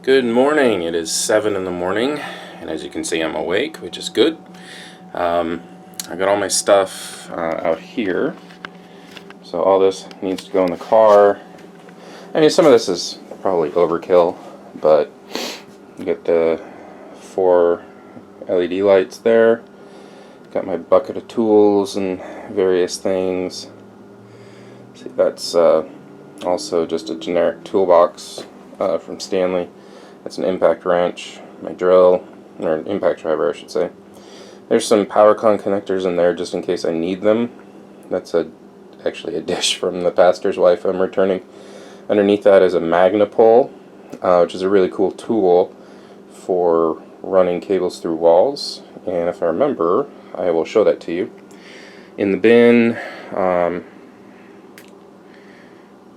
Good morning. It is 7 in the morning, and as you can see, I'm awake, which is good. I got all my stuff out here, so all this needs to go in the car. I mean, some of this is probably overkill, but you get the 4 LED lights there. Got my bucket of tools and various things. See, that's also just a generic toolbox from Stanley. That's an impact wrench, my drill, or an impact driver I should say. There's some power con connectors in there just in case I need them. That's actually a dish from the pastor's wife I'm returning. Underneath that is a Magnapole, which is a really cool tool for running cables through walls. And if I remember, I will show that to you. In the bin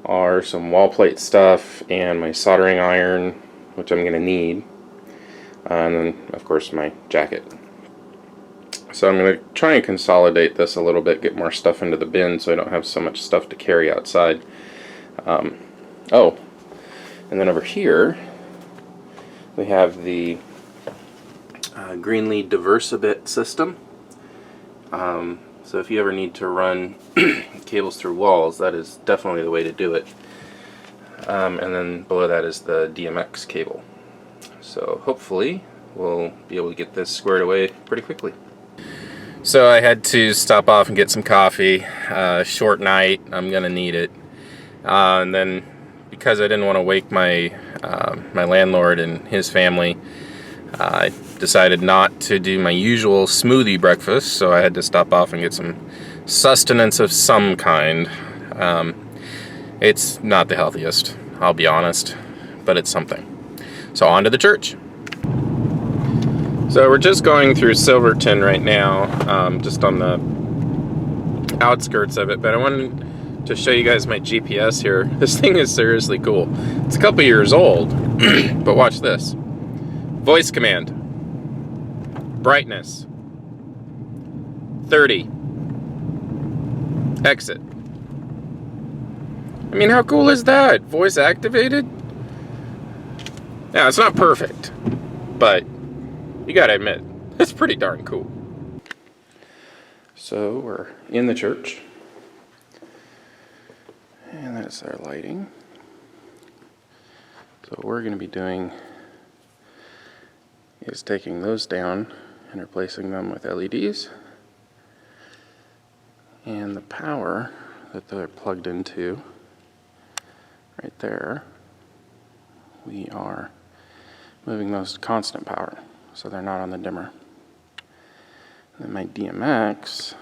are some wall plate stuff and my soldering iron, which I'm going to need, and then of course my jacket. So I'm going to try and consolidate this a little bit, get more stuff into the bin so I don't have so much stuff to carry outside. Oh, and then over here we have the Greenlee Diversibit system. So if you ever need to run cables through walls, that is definitely the way to do it. And then below that is the DMX cable. So hopefully we'll be able to get this squared away pretty quickly. So I had to stop off and get some coffee. Short night, I'm gonna need it. And then because I didn't want to wake my my landlord and his family, I decided not to do my usual smoothie breakfast, so I had to stop off and get some sustenance of some kind. It's not the healthiest, I'll be honest, but it's something. So on to the church. So we're just going through Silverton right now, just on the outskirts of it, but I wanted to show you guys my GPS here. This thing is seriously cool. It's a couple years old, but watch this. Voice command. Brightness. 30. Exit. I mean, how cool is that? Voice activated? Now, it's not perfect, but you gotta admit, it's pretty darn cool. So, we're in the church, and that's our lighting. So what we're gonna be doing is taking those down and replacing them with LEDs. And the power that they're plugged into right there, we are moving those to constant power, so they're not on the dimmer. And then my DMX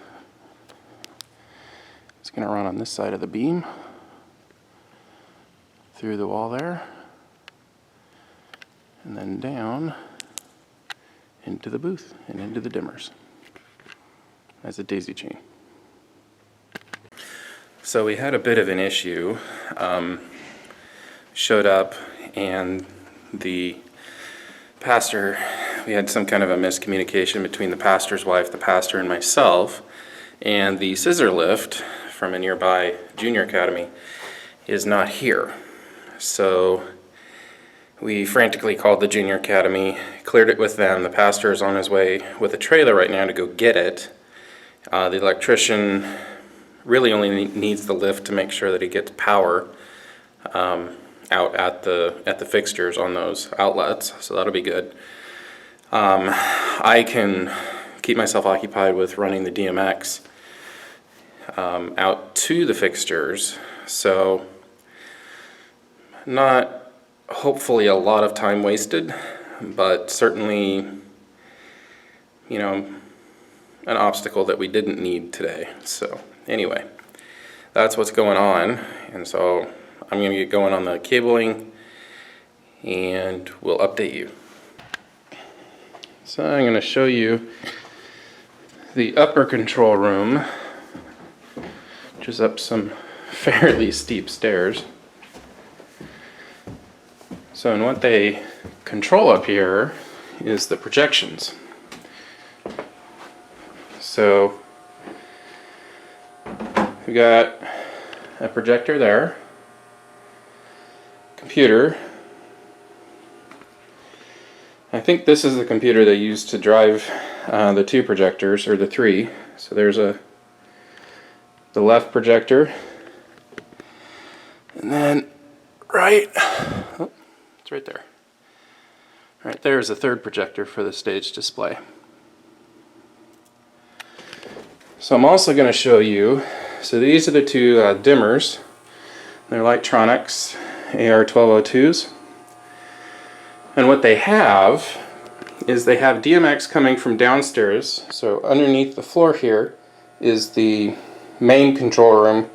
is going to run on this side of the beam through the wall there, and then down into the booth and into the dimmers as a daisy chain. So we had a bit of an issue. Showed up and the pastor, we had some kind of a miscommunication between the pastor's wife, the pastor, and myself, and the scissor lift from a nearby junior academy is not here. So we frantically called the junior academy, cleared it with them. The pastor is on his way with a trailer right now to go get it. The electrician really only needs the lift to make sure that he gets power out at the fixtures on those outlets, so that'll be good. I can keep myself occupied with running the DMX out to the fixtures, so not hopefully a lot of time wasted, but certainly, you know, an obstacle that we didn't need today. So anyway, that's what's going on, and so I'm going to get going on the cabling and we'll update you. So I'm going to show you the upper control room, which is up some fairly steep stairs. So and what they control up here is the projections. So we got a projector there, computer, I think this is the computer they used to drive the 2 projectors, or the 3. So there's the left projector, and then oh, it's right there. Right there is the 3rd projector for the stage display. So I'm also going to show you, so these are the 2 dimmers. They're Lightronics AR1202s. And what they have is they have DMX coming from downstairs. So underneath the floor here is the main control room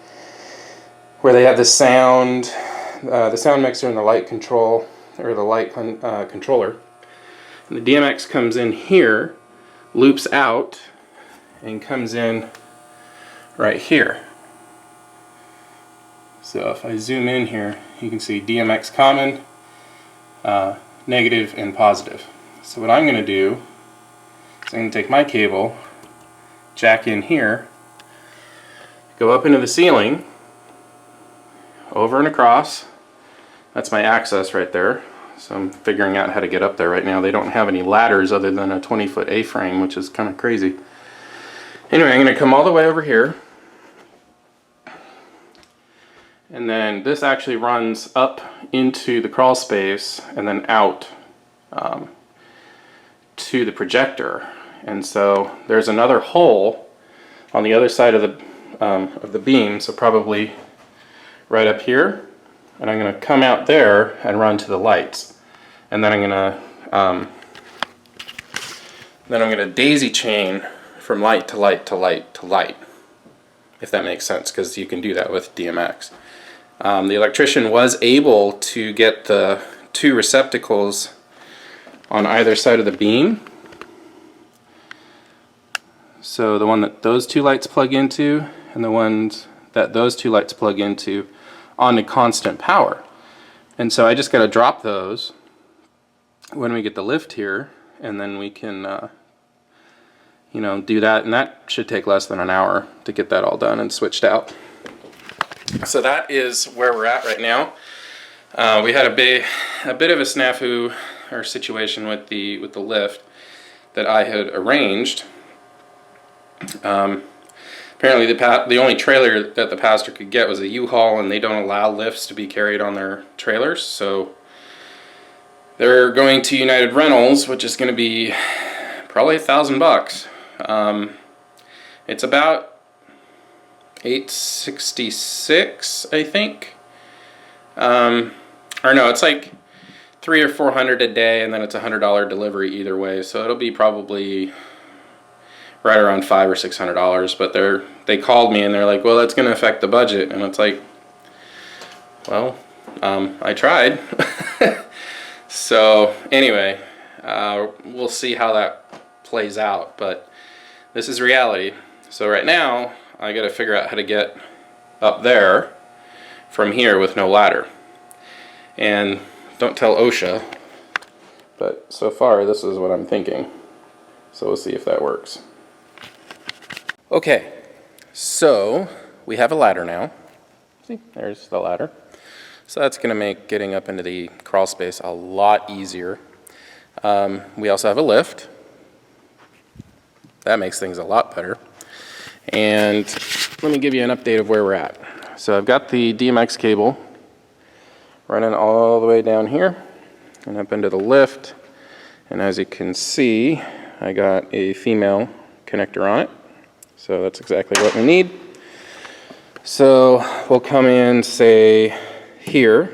where they have the sound mixer and the light control, or the light controller. And the DMX comes in here, loops out, and comes in right here. So if I zoom in here, you can see DMX common, negative, and positive. So what I'm going to do is I'm going to take my cable, jack in here, go up into the ceiling, over and across. That's my access right there. So I'm figuring out how to get up there right now. They don't have any ladders other than a 20-foot A-frame, which is kind of crazy. Anyway, I'm going to come all the way over here. And then this actually runs up into the crawl space and then out to the projector. And so there's another hole on the other side of the beam, so probably right up here. And I'm going to come out there and run to the lights. And then I'm going to daisy chain from light to light to light to light, if that makes sense, because you can do that with DMX. The electrician was able to get the 2 receptacles on either side of the beam. So the one that those 2 lights plug into and the ones that those 2 lights plug into onto constant power. And so I just got to drop those when we get the lift here, and then we can do that, and that should take less than an hour to get that all done and switched out. So that is where we're at right now. We had a bit of a snafu or situation with the lift that I had arranged. Apparently the only trailer that the pastor could get was a U-Haul, and they don't allow lifts to be carried on their trailers. So they're going to United Rentals, which is going to be probably $1,000. It's about $866, I think. Or no, it's like $300 or $400 a day, and then it's a $100 delivery either way. So it'll be probably right around $500 or $600. But they called me and they're like, "Well, that's going to affect the budget," and it's like, well, I tried. So anyway, we'll see how that plays out. But this is reality. So right now, I got to figure out how to get up there from here with no ladder. And don't tell OSHA, but so far this is what I'm thinking. So we'll see if that works. Okay, so we have a ladder now. See, there's the ladder. So that's going to make getting up into the crawl space a lot easier. We also have a lift. That makes things a lot better. And let me give you an update of where we're at. So I've got the DMX cable running all the way down here and up into the lift. And as you can see, I got a female connector on it. So that's exactly what we need. So we'll come in, say, here.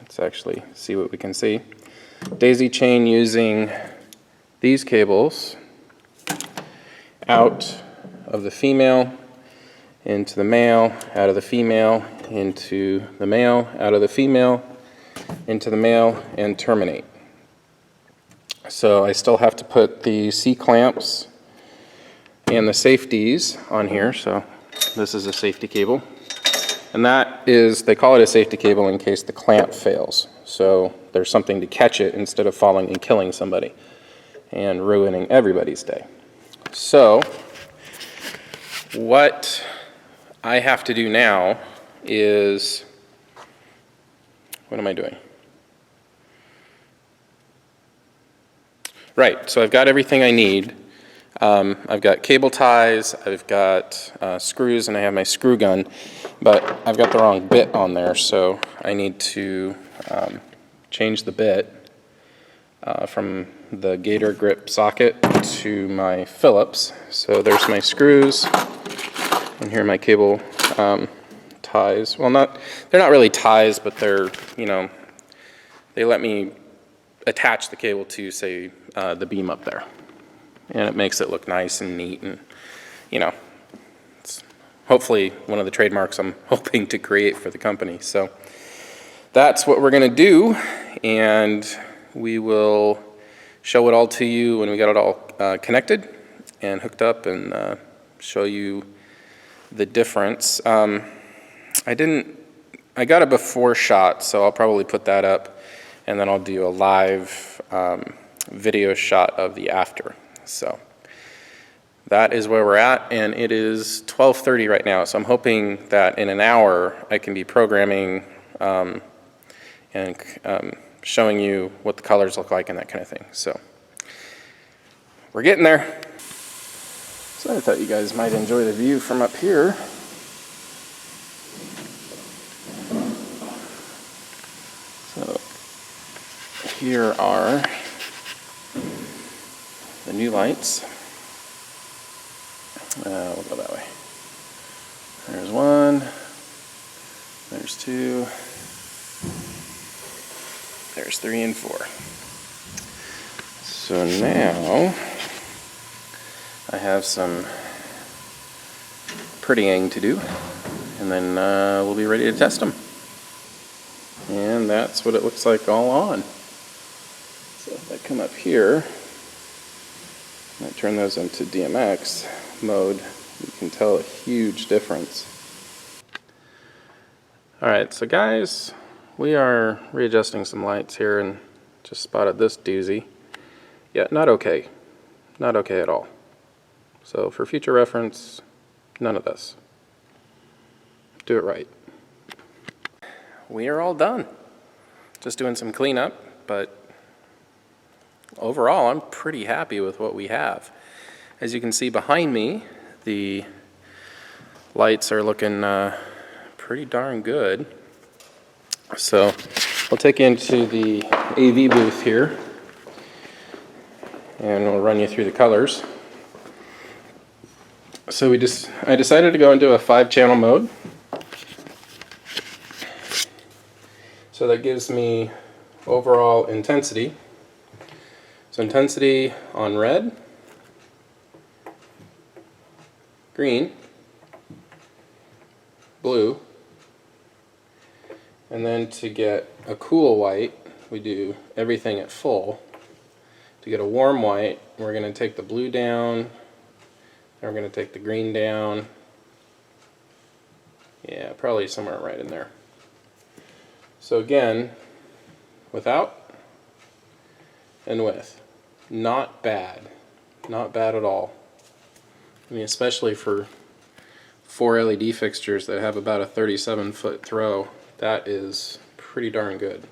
Let's actually see what we can see. Daisy chain using these cables out of the female, into the male, out of the female, into the male, out of the female, into the male, and terminate. So I still have to put the C-clamps and the safeties on here. So this is a safety cable. And that is, they call it a safety cable in case the clamp fails. So there's something to catch it instead of falling and killing somebody and ruining everybody's day. So what I have to do now is, what am I doing? Right, so I've got everything I need. I've got cable ties, I've got screws, and I have my screw gun, but I've got the wrong bit on there, so I need to change the bit from the Gator grip socket to my Phillips. So there's my screws, and here are my cable ties. Well, they're not really ties, but they're, they let me attach the cable to, say, the beam up there. And it makes it look nice and neat, and, it's hopefully one of the trademarks I'm hoping to create for the company. So that's what we're going to do, and we will show it all to you when we got it all connected and hooked up, and show you the difference. I got a before shot, so I'll probably put that up, and then I'll do a live video shot of the after. So that is where we're at, and it is 12:30 right now, so I'm hoping that in an hour I can be programming and showing you what the colors look like and that kind of thing. So we're getting there. So I thought you guys might enjoy the view from up here. So here are the new lights. We'll go that way. There's one, there's two, there's 3 and 4. So now I have some prettying to do, and then we'll be ready to test them. And that's what it looks like all on. So if I come up here, I turn those into DMX mode, you can tell a huge difference. Alright, so guys, we are readjusting some lights here and just spotted this doozy. Yeah, not okay. Not okay at all. So for future reference, none of this. Do it right. We are all done. Just doing some cleanup, but overall I'm pretty happy with what we have. As you can see behind me, the lights are looking pretty darn good. So we'll take you into the AV booth here, and we'll run you through the colors. So I decided to go into a 5-channel mode. So that gives me overall intensity. So intensity on red, green, blue, and then to get a cool white, we do everything at full. To get a warm white, we're going to take the blue down, and we're going to take the green down. Yeah, probably somewhere right in there. So again, without and with. Not bad. Not bad at all. I mean, especially for 4 LED fixtures that have about a 37-foot throw, that is pretty darn good.